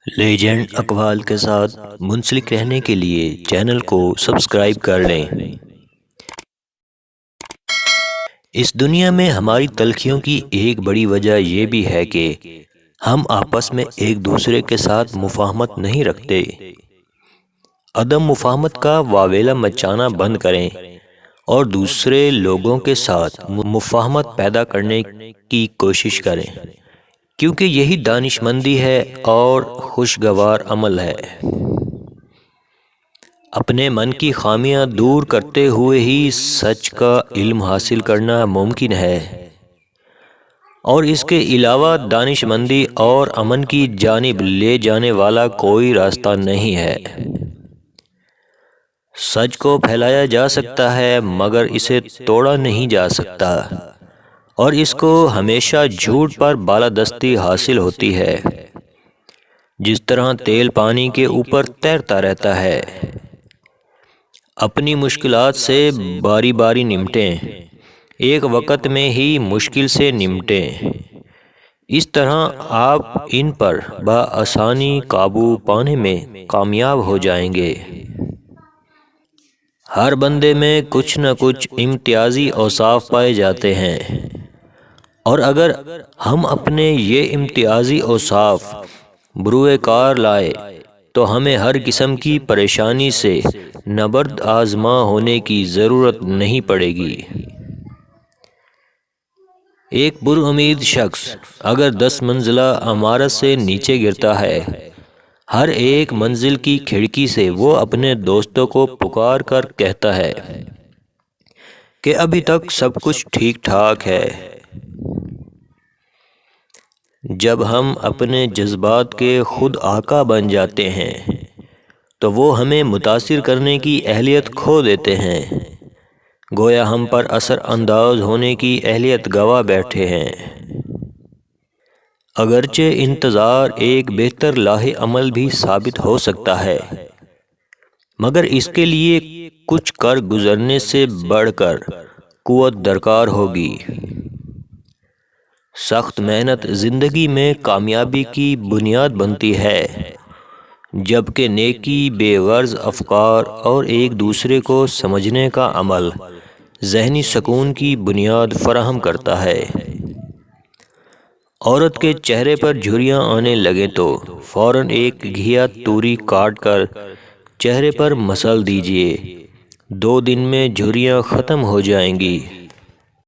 Legend اقوال کے ساتھ منسلک رہنے کے لیے چینل کو سبسکرائب کر لیں۔ اس دنیا میں ہماری تلخیوں کی ایک بڑی وجہ یہ بھی ہے کہ ہم آپس میں ایک دوسرے کے ساتھ مفاہمت نہیں رکھتے۔ عدم مفاہمت کا واویلا مچانا بند کریں اور دوسرے لوگوں کے ساتھ مفاہمت پیدا کرنے کی کوشش کریں، کیونکہ یہی دانش مندی ہے اور خوشگوار عمل ہے۔ اپنے من کی خامیاں دور کرتے ہوئے ہی سچ کا علم حاصل کرنا ممکن ہے، اور اس کے علاوہ دانش مندی اور امن کی جانب لے جانے والا کوئی راستہ نہیں ہے۔ سچ کو پھیلایا جا سکتا ہے مگر اسے توڑا نہیں جا سکتا، اور اس کو ہمیشہ جھوٹ پر بالادستی حاصل ہوتی ہے، جس طرح تیل پانی کے اوپر تیرتا رہتا ہے۔ اپنی مشکلات سے باری باری نمٹیں، ایک وقت میں ہی مشکل سے نمٹیں، اس طرح آپ ان پر بآسانی قابو پانے میں کامیاب ہو جائیں گے۔ ہر بندے میں کچھ نہ کچھ امتیازی اوصاف پائے جاتے ہیں، اور اگر ہم اپنے یہ امتیازی اوصاف بروئے کار لائے تو ہمیں ہر قسم کی پریشانی سے نبرد آزما ہونے کی ضرورت نہیں پڑے گی۔ ایک پرامید شخص اگر 10 منزلہ عمارت سے نیچے گرتا ہے، ہر ایک منزل کی کھڑکی سے وہ اپنے دوستوں کو پکار کر کہتا ہے کہ ابھی تک سب کچھ ٹھیک ٹھاک ہے۔ جب ہم اپنے جذبات کے خود آقا بن جاتے ہیں تو وہ ہمیں متاثر کرنے کی اہلیت کھو دیتے ہیں، گویا ہم پر اثر انداز ہونے کی اہلیت گوا بیٹھے ہیں۔ اگرچہ انتظار ایک بہتر لاہ عمل بھی ثابت ہو سکتا ہے، مگر اس کے لیے کچھ کر گزرنے سے بڑھ کر قوت درکار ہوگی۔ سخت محنت زندگی میں کامیابی کی بنیاد بنتی ہے، جبکہ نیکی، بے غرض افکار اور ایک دوسرے کو سمجھنے کا عمل ذہنی سکون کی بنیاد فراہم کرتا ہے۔ عورت کے چہرے پر جھریاں آنے لگیں تو فوراً ایک گھیا توری کاٹ کر چہرے پر مسل دیجیے، 2 دن میں جھریاں ختم ہو جائیں گی۔